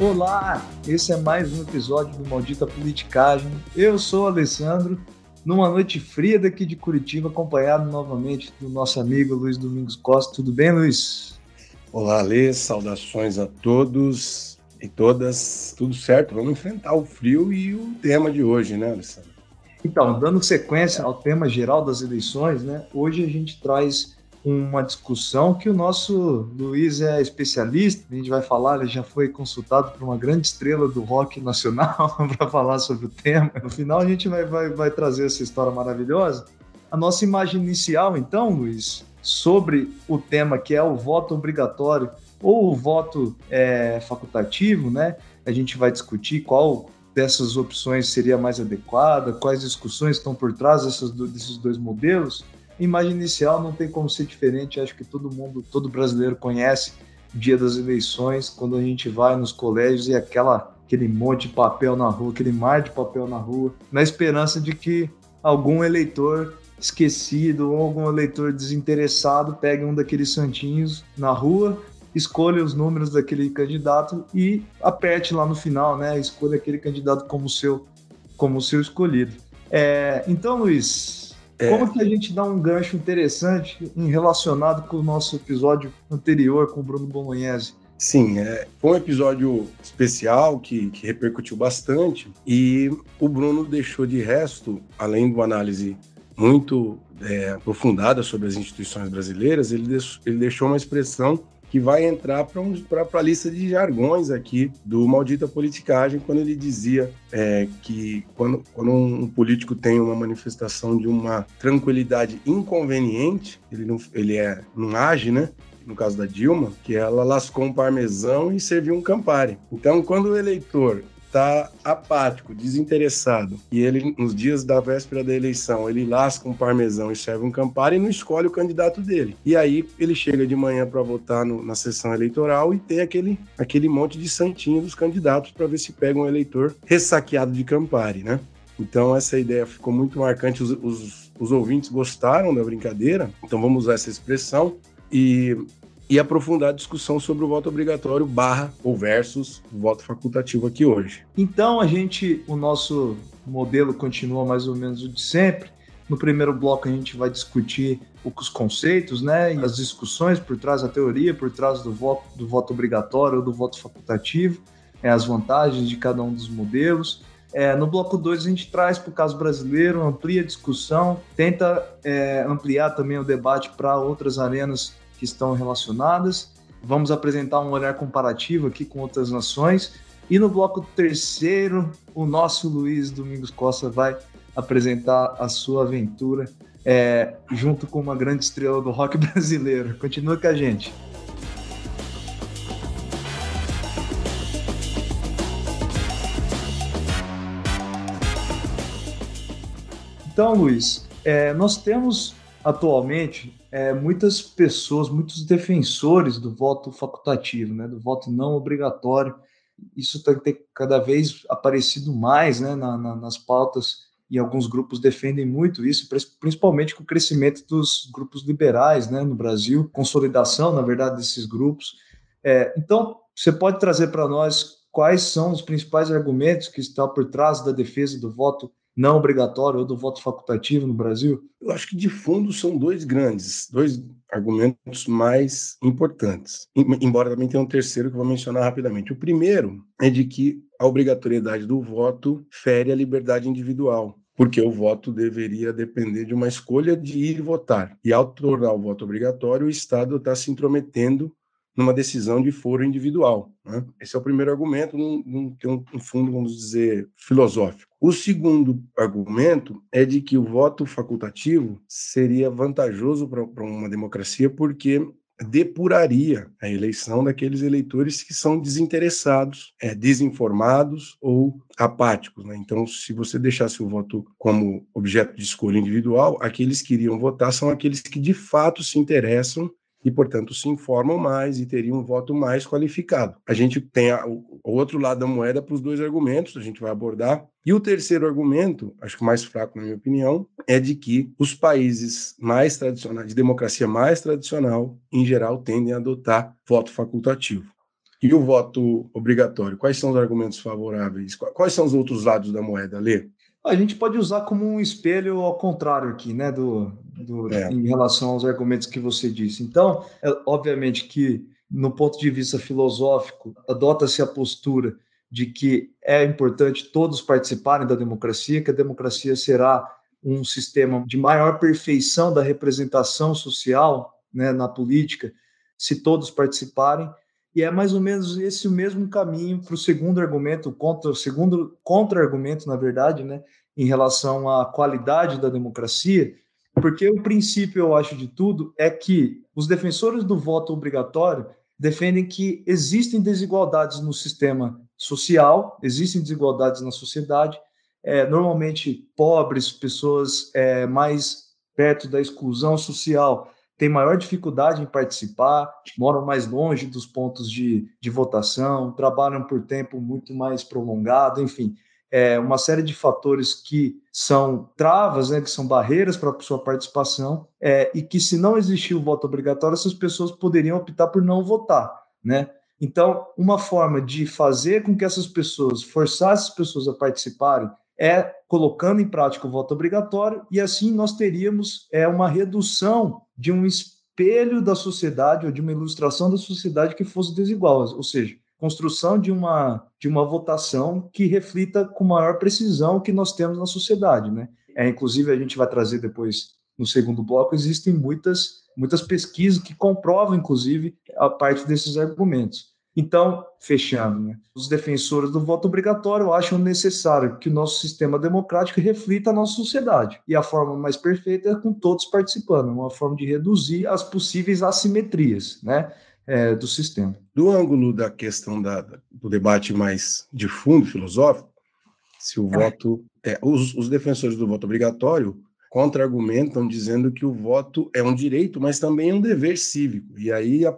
Olá, esse é mais um episódio do Maldita Politicagem. Eu sou o Alessandro, numa noite fria daqui de Curitiba, acompanhado novamente do nosso amigo Luiz Domingos Costa. Tudo bem, Luiz? Olá, Alê, saudações a todos e todas. Tudo certo? Vamos enfrentar o frio e o tema de hoje, né, Alessandro? Então, dando sequência ao tema geral das eleições, né? Hoje a gente traz uma discussão que o nosso Luiz é especialista, a gente vai falar, ele já foi consultado por uma grande estrela do rock nacional para falar sobre o tema. No final a gente vai trazer essa história maravilhosa. A nossa imagem inicial, então, Luiz, sobre o tema que é o voto obrigatório ou o voto facultativo, né? A gente vai discutir qual dessas opções seria mais adequada, quais discussões estão por trás desses dois modelos. Imagem inicial não tem como ser diferente, acho que todo brasileiro conhece o dia das eleições, quando a gente vai nos colégios e aquele monte de papel na rua, aquele mar de papel na rua, na esperança de que algum eleitor esquecido ou algum eleitor desinteressado pegue um daqueles santinhos na rua, escolha os números daquele candidato e aperte lá no final, né? Escolha aquele candidato como o seu escolhido. Então, Luiz, como que a gente dá um gancho interessante relacionado com o nosso episódio anterior com o Bruno Bolognese? Sim, foi um episódio especial que repercutiu bastante e o Bruno deixou de resto, além de uma análise muito aprofundada sobre as instituições brasileiras, ele deixou uma expressão que vai entrar para a lista de jargões aqui do Maldita Politicagem, quando ele dizia que quando um político tem uma manifestação de uma tranquilidade inconveniente, ele não age, né? No caso da Dilma, que ela lascou um parmesão e serviu um Campari. Então, quando o eleitor está apático, desinteressado, e ele, nos dias da véspera da eleição, ele lasca um parmesão e serve um Campari e não escolhe o candidato dele. E aí ele chega de manhã para votar na sessão eleitoral e tem aquele monte de santinho dos candidatos para ver se pega um eleitor ressaqueado de Campari, né? Então essa ideia ficou muito marcante, os ouvintes gostaram da brincadeira, então vamos usar essa expressão e aprofundar a discussão sobre o voto obrigatório ou versus o voto facultativo aqui hoje. Então, o nosso modelo continua mais ou menos o de sempre. No primeiro bloco, a gente vai discutir os conceitos, né, e as discussões por trás da teoria, por trás do voto obrigatório ou do voto facultativo, as vantagens de cada um dos modelos. No bloco 2, a gente traz para o caso brasileiro, amplia a discussão, tenta ampliar também o debate para outras arenas que estão relacionadas. Vamos apresentar um olhar comparativo aqui com outras nações. E no bloco terceiro, o nosso Luiz Domingos Costa vai apresentar a sua aventura junto com uma grande estrela do rock brasileiro. Continua com a gente. Então, Luiz, nós temos atualmente muitas pessoas, muitos defensores do voto facultativo, né, do voto não obrigatório. Isso tem cada vez aparecido mais, né, nas pautas, e alguns grupos defendem muito isso, principalmente com o crescimento dos grupos liberais, né, no Brasil, consolidação, na verdade, desses grupos. Então, você pode trazer para nós quais são os principais argumentos que estão por trás da defesa do voto não obrigatório ou do voto facultativo no Brasil? Eu acho que de fundo são dois argumentos mais importantes, embora também tenha um terceiro que eu vou mencionar rapidamente. O primeiro é de que a obrigatoriedade do voto fere a liberdade individual, porque o voto deveria depender de uma escolha de ir votar. E ao tornar o voto obrigatório, o Estado está se intrometendo numa decisão de foro individual, né? Esse é o primeiro argumento, não tem um fundo, vamos dizer, filosófico. O segundo argumento é de que o voto facultativo seria vantajoso para uma democracia porque depuraria a eleição daqueles eleitores que são desinteressados, desinformados ou apáticos, né? Então, se você deixasse o voto como objeto de escolha individual, aqueles que iriam votar são aqueles que de fato se interessam e, portanto, se informam mais e teriam um voto mais qualificado. A gente tem o outro lado da moeda para os dois argumentos, a gente vai abordar. E o terceiro argumento, acho que o mais fraco, na minha opinião, é de que os países mais tradicionais, de democracia mais tradicional, em geral, tendem a adotar voto facultativo. E o voto obrigatório? Quais são os argumentos favoráveis? Quais são os outros lados da moeda, Lê? A gente pode usar como um espelho ao contrário aqui, né, É, em relação aos argumentos que você disse. Então, obviamente que, no ponto de vista filosófico, adota-se a postura de que é importante todos participarem da democracia, que a democracia será um sistema de maior perfeição da representação social, né, na política, se todos participarem. E é mais ou menos esse o mesmo caminho para o segundo argumento, o segundo contra-argumento, na verdade, né, em relação à qualidade da democracia, porque o princípio, eu acho, de tudo é que os defensores do voto obrigatório defendem que existem desigualdades no sistema social, existem desigualdades na sociedade, normalmente pobres, pessoas mais perto da exclusão social, têm maior dificuldade em participar, moram mais longe dos pontos de votação, trabalham por tempo muito mais prolongado, enfim, uma série de fatores que são travas, né, que são barreiras para a sua participação, e que, se não existir o voto obrigatório, essas pessoas poderiam optar por não votar, né? Então, uma forma de fazer com que essas pessoas, forçar essas pessoas a participarem, é colocando em prática o voto obrigatório, e assim nós teríamos uma redução de um espelho da sociedade ou de uma ilustração da sociedade que fosse desigual, ou seja, construção de uma votação que reflita com maior precisão o que nós temos na sociedade, né? Inclusive, a gente vai trazer depois, no segundo bloco, existem muitas pesquisas que comprovam, inclusive, a parte desses argumentos. Então, fechando, né? Os defensores do voto obrigatório acham necessário que o nosso sistema democrático reflita a nossa sociedade. E a forma mais perfeita é com todos participando, uma forma de reduzir as possíveis assimetrias, né, do sistema. do ângulo da questão do debate mais de fundo, filosófico, se o voto... os defensores do voto obrigatório contra-argumentam dizendo que o voto é um direito, mas também é um dever cívico. E aí há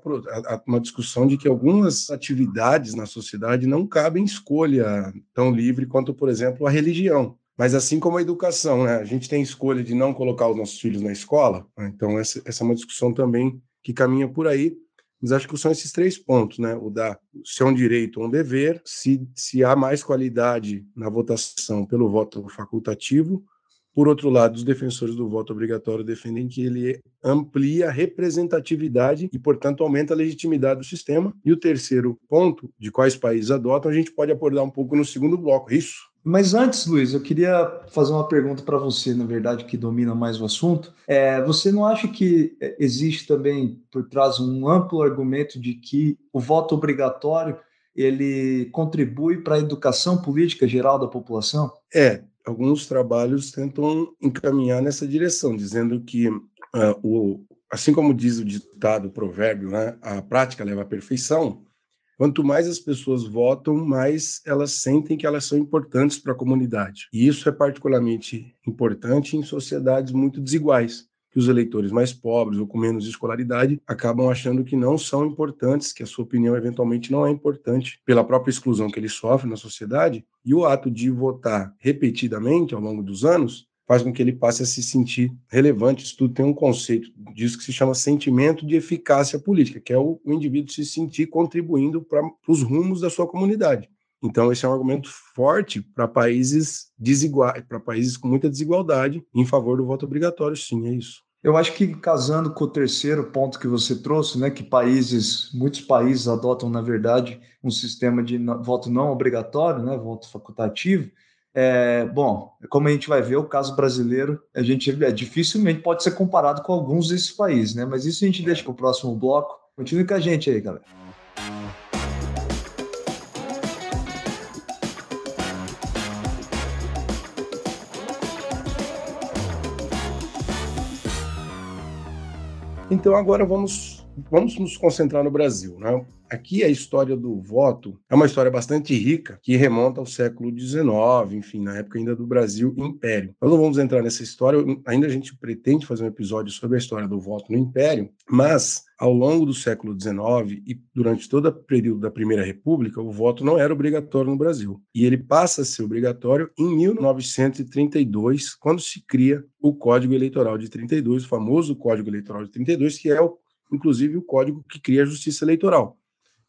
uma discussão de que algumas atividades na sociedade não cabem escolha tão livre quanto, por exemplo, a religião. Mas assim como a educação, né? A gente tem escolha de não colocar os nossos filhos na escola, né? Então essa é uma discussão também que caminha por aí. Mas acho que são esses 3 pontos, né? Se é um direito ou um dever, se há mais qualidade na votação pelo voto facultativo. Por outro lado, os defensores do voto obrigatório defendem que ele amplia a representatividade e, portanto, aumenta a legitimidade do sistema. E o terceiro ponto, de quais países adotam, a gente pode abordar um pouco no segundo bloco. Isso. Mas antes, Luiz, eu queria fazer uma pergunta para você, na verdade, que domina mais o assunto. Você não acha que existe também por trás um amplo argumento de que o voto obrigatório ele contribui para a educação política geral da população? Alguns trabalhos tentam encaminhar nessa direção, dizendo que, assim como diz o ditado, o provérbio, né, a prática leva à perfeição. Quanto mais as pessoas votam, mais elas sentem que elas são importantes para a comunidade. E isso é particularmente importante em sociedades muito desiguais, que os eleitores mais pobres ou com menos escolaridade acabam achando que não são importantes, que a sua opinião eventualmente não é importante pela própria exclusão que eles sofrem na sociedade. E o ato de votar repetidamente ao longo dos anos faz com que ele passe a se sentir relevante. Isso tudo tem um conceito disso que se chama sentimento de eficácia política, que é o indivíduo se sentir contribuindo para os rumos da sua comunidade. Então, esse é um argumento forte para países desiguais, para países com muita desigualdade, em favor do voto obrigatório, sim, é isso. Eu acho que, casando com o terceiro ponto que você trouxe, né, que muitos países adotam, na verdade, um sistema de voto não obrigatório, né, voto facultativo. Bom, como a gente vai ver, o caso brasileiro, a gente dificilmente pode ser comparado com alguns desses países, né? Mas isso a gente deixa para o próximo bloco. Continue com a gente aí, galera. Então, agora vamos nos concentrar no Brasil, né? Aqui a história do voto é uma história bastante rica, que remonta ao século XIX, enfim, na época ainda do Brasil Império. Nós não vamos entrar nessa história, ainda a gente pretende fazer um episódio sobre a história do voto no Império, mas ao longo do século XIX e durante todo o período da Primeira República, o voto não era obrigatório no Brasil. E ele passa a ser obrigatório em 1932, quando se cria o Código Eleitoral de 32, o famoso Código Eleitoral de 32, que é inclusive o código que cria a Justiça Eleitoral,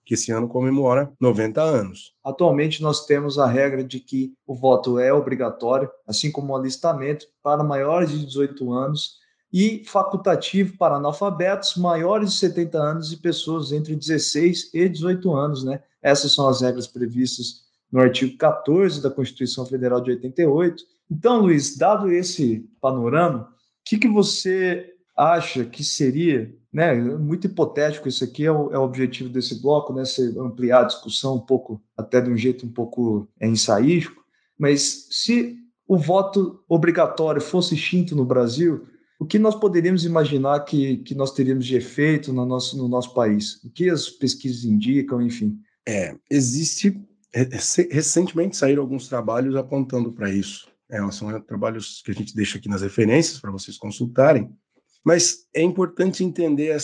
que esse ano comemora 90 anos. Atualmente, nós temos a regra de que o voto é obrigatório, assim como o alistamento, para maiores de 18 anos e facultativo para analfabetos maiores de 70 anos e pessoas entre 16 e 18 anos, né? Essas são as regras previstas no artigo 14 da Constituição Federal de 88. Então, Luiz, dado esse panorama, o que você acha que seria, né, muito hipotético, isso aqui é o objetivo desse bloco, né, ampliar a discussão um pouco, até de um jeito um pouco ensaístico, mas se o voto obrigatório fosse extinto no Brasil, o que nós poderíamos imaginar que nós teríamos de efeito no nosso país? O que as pesquisas indicam, enfim? Recentemente saíram alguns trabalhos apontando para isso. São trabalhos que a gente deixa aqui nas referências para vocês consultarem, mas é importante entender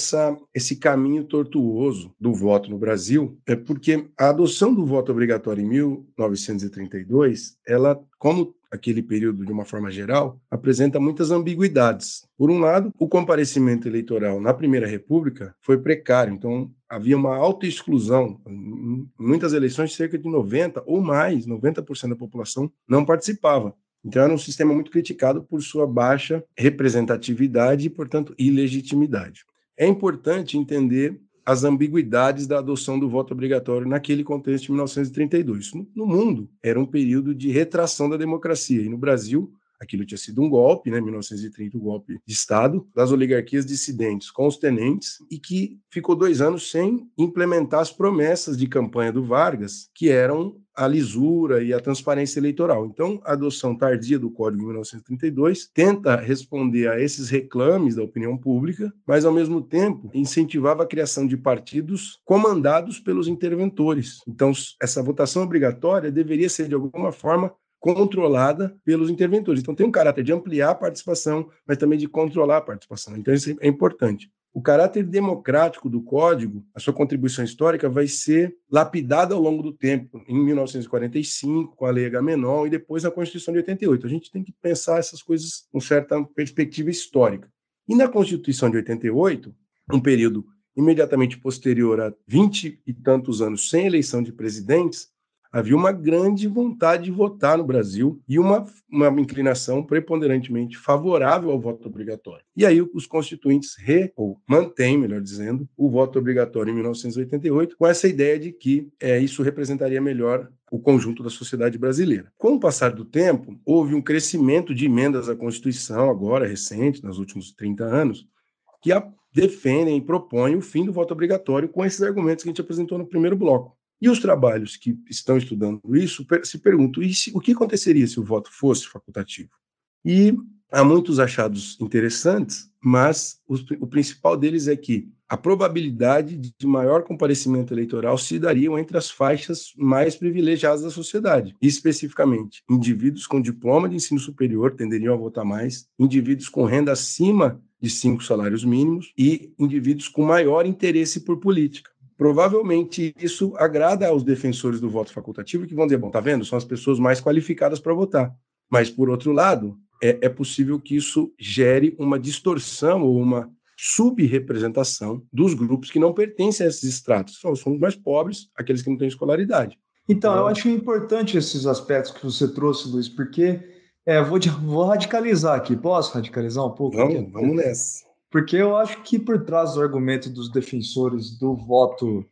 esse caminho tortuoso do voto no Brasil, porque a adoção do voto obrigatório em 1932, ela, como aquele período de uma forma geral, apresenta muitas ambiguidades. Por um lado, o comparecimento eleitoral na Primeira República foi precário, então havia uma autoexclusão. Em muitas eleições, cerca de 90% ou mais, 90% da população não participava. Então, era um sistema muito criticado por sua baixa representatividade e, portanto, ilegitimidade. É importante entender as ambiguidades da adoção do voto obrigatório naquele contexto de 1932. No mundo, era um período de retração da democracia, e no Brasil, aquilo tinha sido um golpe, né, 1930, um golpe de Estado, das oligarquias dissidentes com os tenentes, e que ficou 2 anos sem implementar as promessas de campanha do Vargas, que eram a lisura e a transparência eleitoral. Então, a adoção tardia do Código de 1932 tenta responder a esses reclames da opinião pública, mas, ao mesmo tempo, incentivava a criação de partidos comandados pelos interventores. Então, essa votação obrigatória deveria ser, de alguma forma, controlada pelos interventores. Então, tem um caráter de ampliar a participação, mas também de controlar a participação. Então, isso é importante. O caráter democrático do Código, a sua contribuição histórica, vai ser lapidada ao longo do tempo, em 1945, com a Lei Agamenon, e depois na Constituição de 88. A gente tem que pensar essas coisas com certa perspectiva histórica. E na Constituição de 88, um período imediatamente posterior a 20 e tantos anos sem eleição de presidentes, havia uma grande vontade de votar no Brasil e uma inclinação preponderantemente favorável ao voto obrigatório. E aí os constituintes mantêm, melhor dizendo, o voto obrigatório em 1988, com essa ideia de que isso representaria melhor o conjunto da sociedade brasileira. Com o passar do tempo, houve um crescimento de emendas à Constituição, agora recente, nos últimos 30 anos, que defendem e propõem o fim do voto obrigatório com esses argumentos que a gente apresentou no primeiro bloco. E os trabalhos que estão estudando isso se perguntam, o que aconteceria se o voto fosse facultativo? E há muitos achados interessantes, mas o principal deles é que a probabilidade de maior comparecimento eleitoral se daria entre as faixas mais privilegiadas da sociedade. Especificamente, indivíduos com diploma de ensino superior tenderiam a votar mais, indivíduos com renda acima de 5 salários mínimos e indivíduos com maior interesse por política. Provavelmente isso agrada aos defensores do voto facultativo, que vão dizer, bom, tá vendo? São as pessoas mais qualificadas para votar. Mas, por outro lado, é possível que isso gere uma distorção ou uma subrepresentação dos grupos que não pertencem a esses estratos. São os mais pobres, aqueles que não têm escolaridade. Então, eu acho importante esses aspectos que você trouxe, Luiz, porque vou radicalizar aqui. Posso radicalizar um pouco? Vamos nessa. Porque eu acho que por trás do argumento dos defensores do voto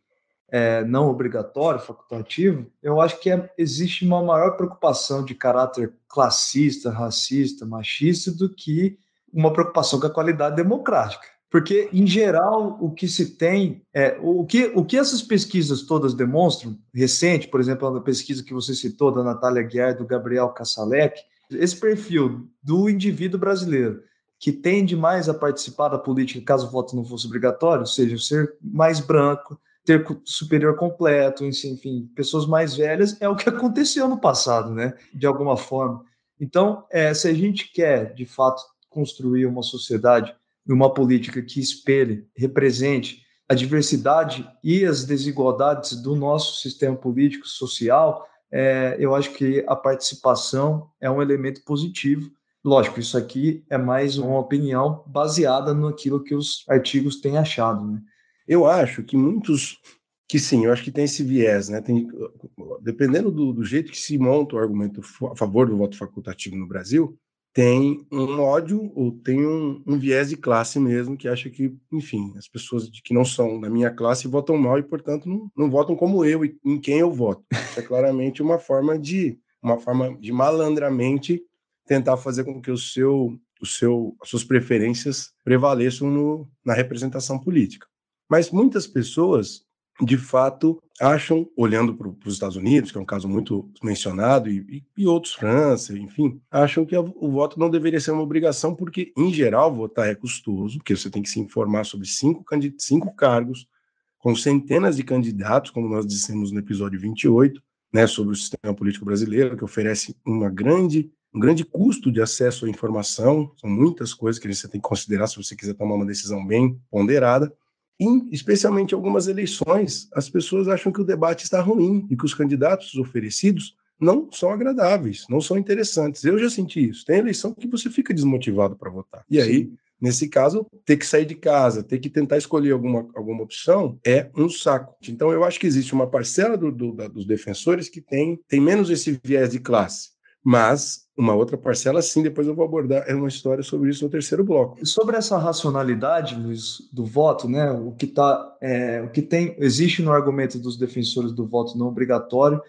não obrigatório, facultativo, eu acho que existe uma maior preocupação de caráter classista, racista, machista, do que uma preocupação com a qualidade democrática. Porque, em geral, o que se tem, o que essas pesquisas todas demonstram, recente, por exemplo, a pesquisa que você citou, da Natália Guiar e do Gabriel Kassalek, esse perfil do indivíduo brasileiro que tende mais a participar da política caso o voto não fosse obrigatório, ou seja, ser mais branco, ter superior completo, enfim, pessoas mais velhas, é o que aconteceu no passado, né? De alguma forma. Então, se a gente quer, de fato, construir uma sociedade e uma política que espelhe, represente a diversidade e as desigualdades do nosso sistema político, social, eu acho que a participação é um elemento positivo. Lógico, isso aqui é mais uma opinião baseada naquilo que os artigos têm achado, né? Eu acho que muitos que sim, eu acho que tem esse viés, né? Dependendo do jeito que se monta o argumento a favor do voto facultativo no Brasil, tem um ódio ou tem um viés de classe mesmo, que acha que, enfim, as pessoas que não são da minha classe votam mal e, portanto, não votam como eu e em quem eu voto. Isso é claramente uma forma de malandramente tentar fazer com que as suas preferências prevaleçam na representação política. Mas muitas pessoas, de fato, acham, olhando para os Estados Unidos, que é um caso muito mencionado, e outros, França, enfim, acham que o voto não deveria ser uma obrigação, porque, em geral, votar é custoso, porque você tem que se informar sobre cinco cargos, com centenas de candidatos, como nós dissemos no episódio 28, né, sobre o sistema político brasileiro, que oferece um grande custo de acesso à informação. São muitas coisas que você tem que considerar se você quiser tomar uma decisão bem ponderada. E, especialmente em algumas eleições, as pessoas acham que o debate está ruim e que os candidatos oferecidos não são agradáveis, não são interessantes. Eu já senti isso. Tem eleição que você fica desmotivado para votar. E aí, nesse caso, ter que sair de casa, ter que tentar escolher alguma opção é um saco. Então, eu acho que existe uma parcela dos defensores que tem menos esse viés de classe. Mas uma outra parcela, sim, depois eu vou abordar uma história sobre isso no terceiro bloco. Sobre essa racionalidade, Luiz, do voto, né? Existe no argumento dos defensores do voto não obrigatório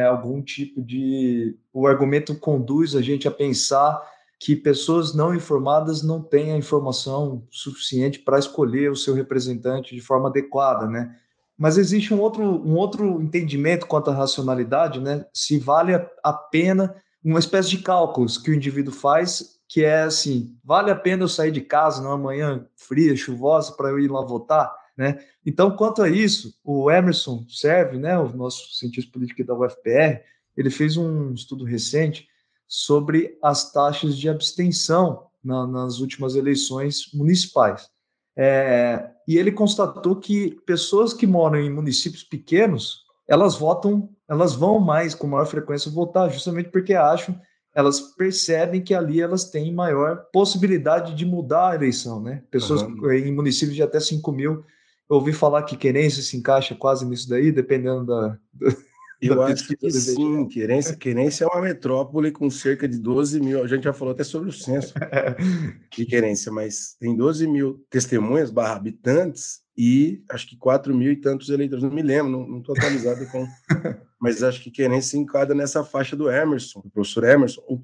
algum tipo de... O argumento conduz a gente a pensar que pessoas não informadas não têm a informação suficiente para escolher o seu representante de forma adequada, né? Mas existe um outro entendimento quanto à racionalidade, né? Se vale a pena uma espécie de cálculos que o indivíduo faz, que é assim, vale a pena eu sair de casa numa manhã fria, chuvosa, para eu ir lá votar, né? Então, quanto a isso, o Emerson Serve, né, o nosso cientista político da UFPR, ele fez um estudo recente sobre as taxas de abstenção nas últimas eleições municipais. E ele constatou que pessoas que moram em municípios pequenos, elas vão mais, com maior frequência, votar, justamente porque elas percebem que ali elas têm maior possibilidade de mudar a eleição, né? Pessoas em municípios de até 5 mil, eu ouvi falar que Querência se encaixa quase nisso daí, dependendo da Eu acho pesquisa que do sim, IBGE. Querência é uma metrópole com cerca de 12 mil, a gente já falou até sobre o censo de Querência, mas tem 12 mil testemunhas / habitantes e acho que 4 mil e tantos eleitores, não me lembro, não estou atualizado mas acho que Querência se enquadra nessa faixa do Emerson, do professor Emerson, o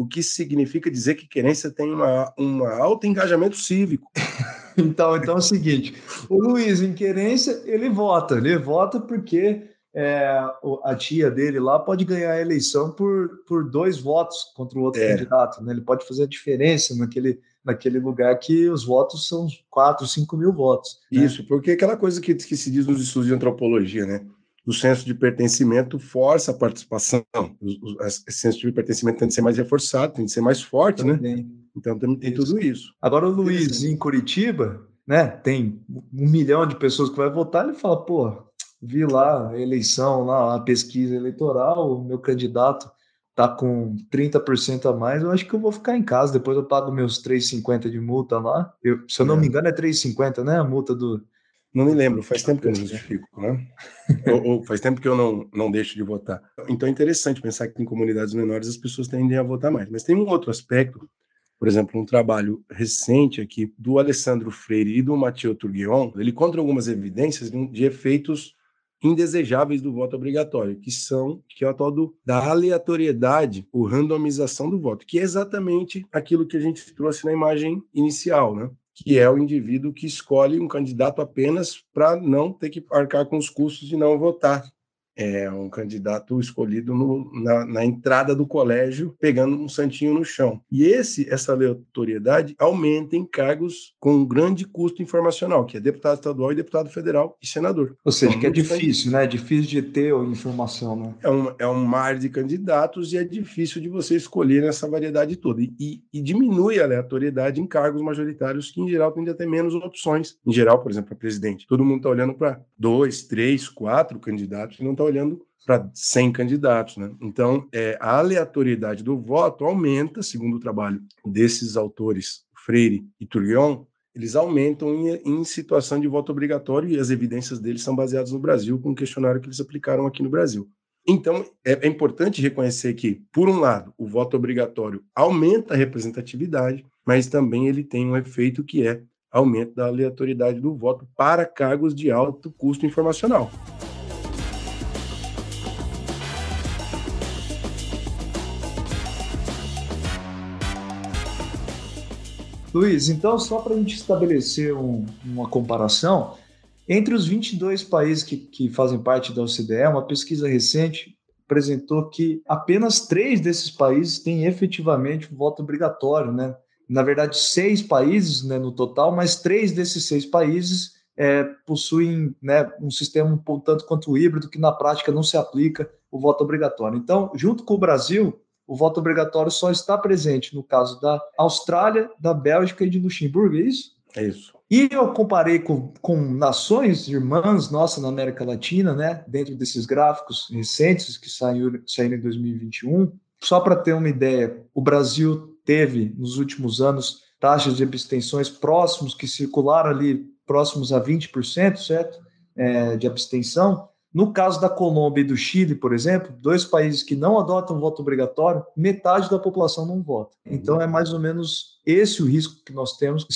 que significa dizer que Querência tem um alto engajamento cívico. Então é o seguinte, o Luiz, em Querência, ele vota porque a tia dele lá pode ganhar a eleição por 2 votos contra o outro candidato, né? Ele pode fazer a diferença naquele lugar que os votos são 4, 5 mil votos. Isso, porque aquela coisa que se diz nos estudos de antropologia, né? O senso de pertencimento força a participação. Esse senso de pertencimento tem de ser mais reforçado, tem de ser mais forte, Também. né? Então tem tudo isso. Agora o Luiz, em Curitiba, né, tem 1 milhão de pessoas que vai votar, ele fala, pô, vi lá a eleição, lá a pesquisa eleitoral, o meu candidato tá com 30% a mais, eu acho que eu vou ficar em casa, depois eu pago meus 3,50 de multa lá. Se eu não me engano é 3,50, né, a multa do... Não me lembro, faz tempo que eu não justifico, né? ou faz tempo que eu não deixo de votar. Então é interessante pensar que em comunidades menores as pessoas tendem a votar mais. Mas tem um outro aspecto, por exemplo, um trabalho recente aqui do Alessandro Freire e do Mathieu Turguion, ele encontra algumas evidências de efeitos indesejáveis do voto obrigatório, que é o tal da aleatoriedade, ou randomização do voto, que é exatamente aquilo que a gente trouxe na imagem inicial, né? Que é o indivíduo que escolhe um candidato apenas para não ter que arcar com os custos de não votar. É um candidato escolhido na entrada do colégio, pegando um santinho no chão. E essa aleatoriedade aumenta em cargos com um grande custo informacional, que é deputado estadual e deputado federal e senador. Ou seja, que é difícil, né? É difícil de ter informação, né? É um mar de candidatos e é difícil de você escolher nessa variedade toda. E diminui a aleatoriedade em cargos majoritários que, em geral, tendem a ter menos opções. Em geral, por exemplo, para presidente. Todo mundo está olhando para 2, 3, 4 candidatos e não está olhando para 100 candidatos, né? Então, a aleatoriedade do voto aumenta, segundo o trabalho desses autores, Freire e Turguion, eles aumentam em situação de voto obrigatório, e as evidências deles são baseadas no Brasil, com um questionário que eles aplicaram aqui no Brasil. Então, é importante reconhecer que, por um lado, o voto obrigatório aumenta a representatividade, mas também ele tem um efeito que é aumento da aleatoriedade do voto para cargos de alto custo informacional. Luiz, então, só para a gente estabelecer uma comparação, entre os 22 países que fazem parte da OCDE, uma pesquisa recente apresentou que apenas 3 desses países têm efetivamente o voto obrigatório, né? Na verdade, 6 países, né, no total, mas 3 desses 6 países possuem, né, um sistema um tanto quanto híbrido, que na prática não se aplica o voto obrigatório. Então, junto com o Brasil, o voto obrigatório só está presente no caso da Austrália, da Bélgica e de Luxemburgo, é isso? É isso. E eu comparei com nações irmãs nossa na América Latina, né, dentro desses gráficos recentes que saíram em 2021. Só para ter uma ideia, o Brasil teve, nos últimos anos, taxas de abstenções próximos, que circularam ali próximos a 20%, certo? De abstenção. No caso da Colômbia e do Chile, por exemplo, 2 países que não adotam voto obrigatório, metade da população não vota. Então é mais ou menos esse o risco que nós temos,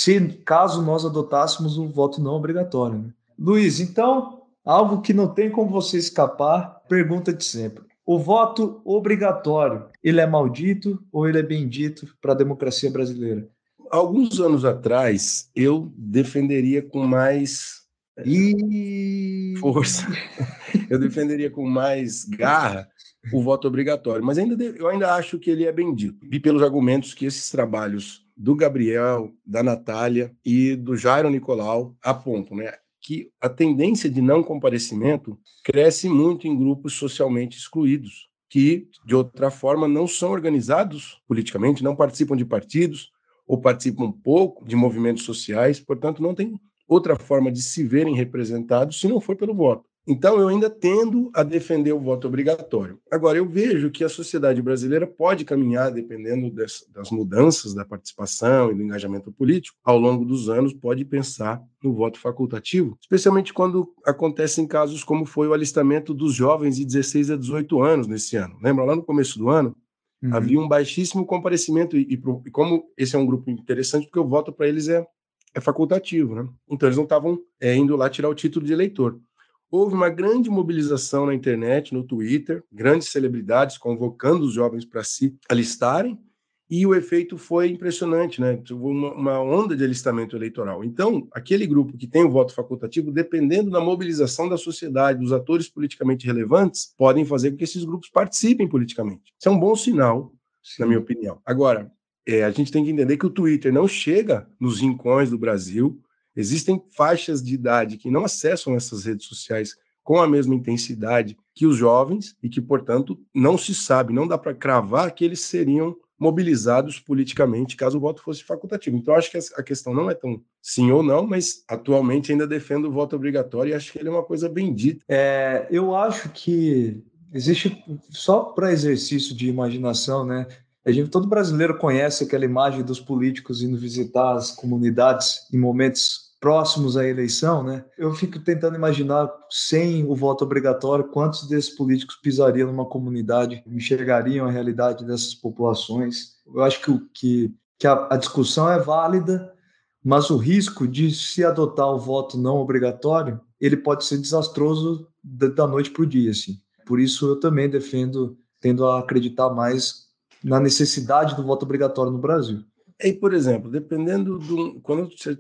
caso nós adotássemos o voto não obrigatório, né? Luiz, então, algo que não tem como você escapar, pergunta de sempre. O voto obrigatório, ele é maldito ou ele é bendito para a democracia brasileira? Alguns anos atrás, eu defenderia com mais força, eu defenderia com mais garra o voto obrigatório, mas eu ainda acho que ele é bendito. E pelos argumentos que esses trabalhos do Gabriel, da Natália e do Jairo Nicolau apontam, né? Que a tendência de não comparecimento cresce muito em grupos socialmente excluídos, que, de outra forma, não são organizados politicamente, não participam de partidos ou participam pouco de movimentos sociais, portanto, não tem outra forma de se verem representados se não for pelo voto. Então, eu ainda tendo a defender o voto obrigatório. Agora, eu vejo que a sociedade brasileira pode caminhar, dependendo das mudanças da participação e do engajamento político, ao longo dos anos, pode pensar no voto facultativo, especialmente quando acontecem casos como foi o alistamento dos jovens de 16 a 18 anos nesse ano. Lembra, lá no começo do ano, havia um baixíssimo comparecimento, e como esse é um grupo interessante, porque o voto para eles é facultativo, né? Então, eles não estavam indo lá tirar o título de eleitor. Houve uma grande mobilização na internet, no Twitter, grandes celebridades convocando os jovens para se alistarem, e o efeito foi impressionante, né? Houve uma onda de alistamento eleitoral. Então, aquele grupo que tem o voto facultativo, dependendo da mobilização da sociedade, dos atores politicamente relevantes, podem fazer com que esses grupos participem politicamente. Isso é um bom sinal, na minha opinião. Agora, a gente tem que entender que o Twitter não chega nos rincões do Brasil. Existem faixas de idade que não acessam essas redes sociais com a mesma intensidade que os jovens e que, portanto, não se sabe, não dá para cravar que eles seriam mobilizados politicamente caso o voto fosse facultativo. Então, acho que a questão não é tão sim ou não, mas atualmente ainda defendo o voto obrigatório e acho que ele é uma coisa bendita. Eu acho que existe, só para exercício de imaginação, né? Todo brasileiro conhece aquela imagem dos políticos indo visitar as comunidades em momentos próximos à eleição, né? Eu fico tentando imaginar, sem o voto obrigatório, quantos desses políticos pisariam numa comunidade, enxergariam a realidade dessas populações. Eu acho que a discussão é válida, mas o risco de se adotar o voto não obrigatório, ele pode ser desastroso da noite para o dia, assim. Por isso eu também tendo a acreditar mais na necessidade do voto obrigatório no Brasil. E, por exemplo, dependendo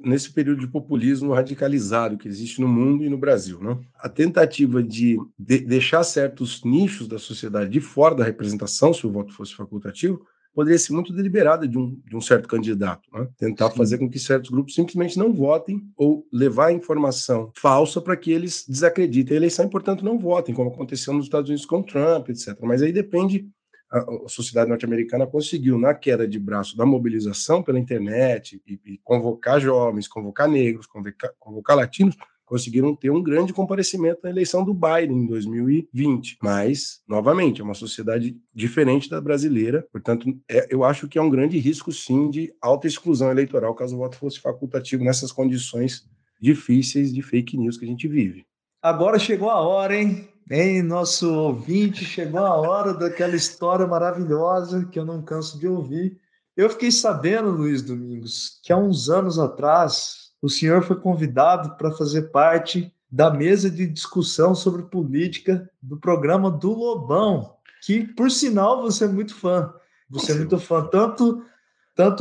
nesse período de populismo radicalizado que existe no mundo e no Brasil, né? A tentativa de deixar certos nichos da sociedade de fora da representação, se o voto fosse facultativo, poderia ser muito deliberada de um certo candidato, né? Tentar fazer com que certos grupos simplesmente não votem ou levar informação falsa para que eles desacreditem a eleição e, portanto, não votem, como aconteceu nos Estados Unidos com Trump, etc. Mas aí depende. A sociedade norte-americana conseguiu, na queda de braço da mobilização pela internet e convocar jovens, convocar negros, convocar latinos, conseguiram ter um grande comparecimento na eleição do Biden em 2020. Mas, novamente, é uma sociedade diferente da brasileira, portanto, eu acho que é um grande risco, sim, de alta exclusão eleitoral caso o voto fosse facultativo nessas condições difíceis de fake news que a gente vive. Agora chegou a hora, hein? Hein, nosso ouvinte, chegou a hora daquela história maravilhosa que eu não canso de ouvir. Eu fiquei sabendo, Luiz Domingos, que há uns anos atrás o senhor foi convidado para fazer parte da mesa de discussão sobre política do programa do Lobão, que, por sinal, você é muito fã. Você é muito fã, tanto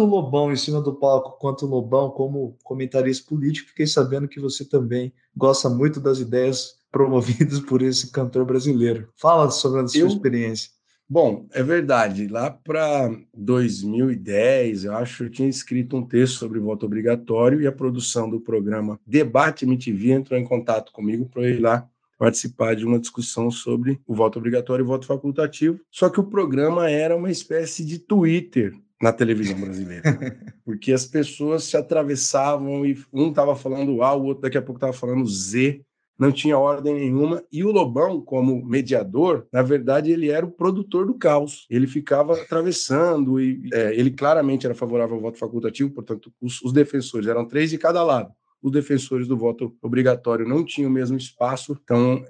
o Lobão em cima do palco quanto o Lobão como comentarista político. Fiquei sabendo que você também gosta muito das ideias promovidas por esse cantor brasileiro. Fala sobre a sua experiência. Bom, é verdade. Lá para 2010, eu acho, eu tinha escrito um texto sobre voto obrigatório e a produção do programa Debate MTV entrou em contato comigo para eu ir lá participar de uma discussão sobre o voto obrigatório e o voto facultativo. Só que o programa era uma espécie de Twitter na televisão brasileira, porque as pessoas se atravessavam e um estava falando A, o outro daqui a pouco estava falando Z, não tinha ordem nenhuma, e o Lobão, como mediador, na verdade, ele era o produtor do caos. Ele ficava atravessando, e ele claramente era favorável ao voto facultativo, portanto, os defensores eram 3 de cada lado. Os defensores do voto obrigatório não tinham o mesmo espaço, então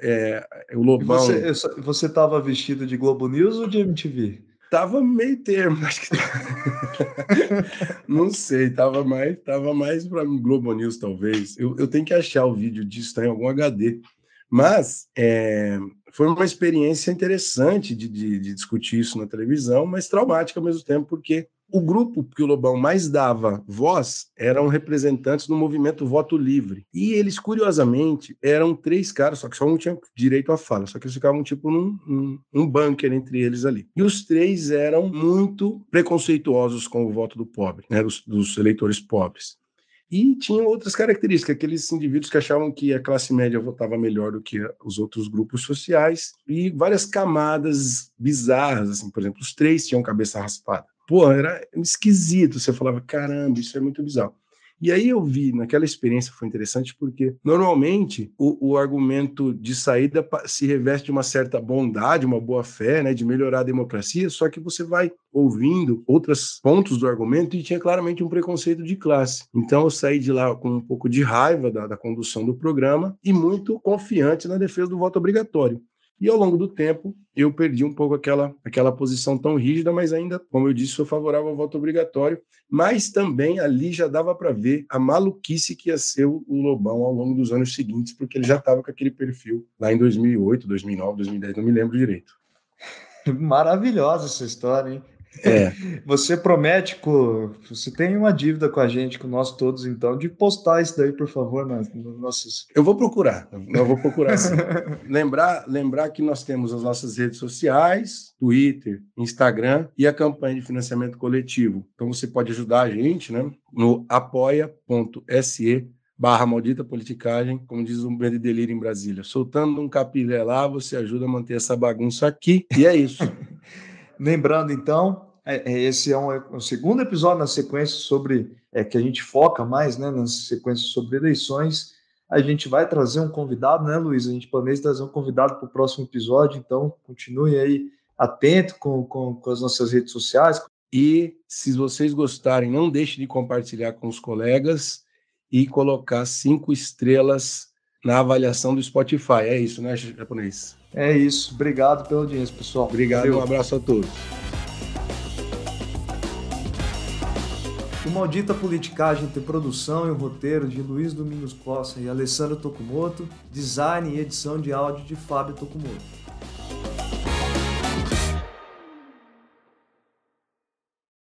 o Lobão... E você estava vestido de Globo News ou de MTV? Tava meio termo, acho que não sei, tava mais para Globo News, talvez. Eu tenho que achar o vídeo disso, tá em algum HD. Mas foi uma experiência interessante de discutir isso na televisão, mas traumática ao mesmo tempo, porque o grupo que o Lobão mais dava voz eram representantes do movimento Voto Livre. E eles, curiosamente, eram 3 caras, só que só um tinha direito à fala, só que eles ficavam tipo num bunker entre eles ali. E os 3 eram muito preconceituosos com o voto do pobre, né, dos eleitores pobres. E tinham outras características, aqueles indivíduos que achavam que a classe média votava melhor do que os outros grupos sociais, e várias camadas bizarras, assim, por exemplo, os 3 tinham cabeça raspada. Pô, era esquisito, você falava, caramba, isso é muito bizarro. E aí eu vi, naquela experiência foi interessante, porque normalmente o argumento de saída se reveste de uma certa bondade, uma boa fé, né, de melhorar a democracia, só que você vai ouvindo outros pontos do argumento e tinha claramente um preconceito de classe. Então eu saí de lá com um pouco de raiva da condução do programa e muito confiante na defesa do voto obrigatório. E ao longo do tempo, eu perdi um pouco aquela posição tão rígida, mas ainda, como eu disse, sou favorável ao voto obrigatório. Mas também ali já dava para ver a maluquice que ia ser o Lobão ao longo dos anos seguintes, porque ele já estava com aquele perfil lá em 2008, 2009, 2010, não me lembro direito. Maravilhosa essa história, hein? Você promete, você tem uma dívida com a gente, com nós todos, então, de postar isso daí, por favor, nas nossas... Eu vou procurar sim. Lembrar que nós temos as nossas redes sociais, Twitter, Instagram e a campanha de financiamento coletivo. Então você pode ajudar a gente, né, no apoia.se/maldita politicagem, como diz um Band Delírio em Brasília. Soltando um capilé lá, você ajuda a manter essa bagunça aqui, e é isso. Lembrando, então, esse é um segundo episódio na sequência sobre, que a gente foca mais, né, nas sequências sobre eleições. A gente vai trazer um convidado, né, Luiz? A gente planeja trazer um convidado para o próximo episódio, então continue aí atento com as nossas redes sociais. E se vocês gostarem, não deixe de compartilhar com os colegas e colocar 5 estrelas na avaliação do Spotify. É isso, né, japonês? É isso. Obrigado pela audiência, pessoal. Obrigado, valeu. Um abraço a todos. O Maldita Politicagem tem produção e o roteiro de Luiz Domingos Costa e Alessandro Tokumoto, design e edição de áudio de Fábio Tokumoto.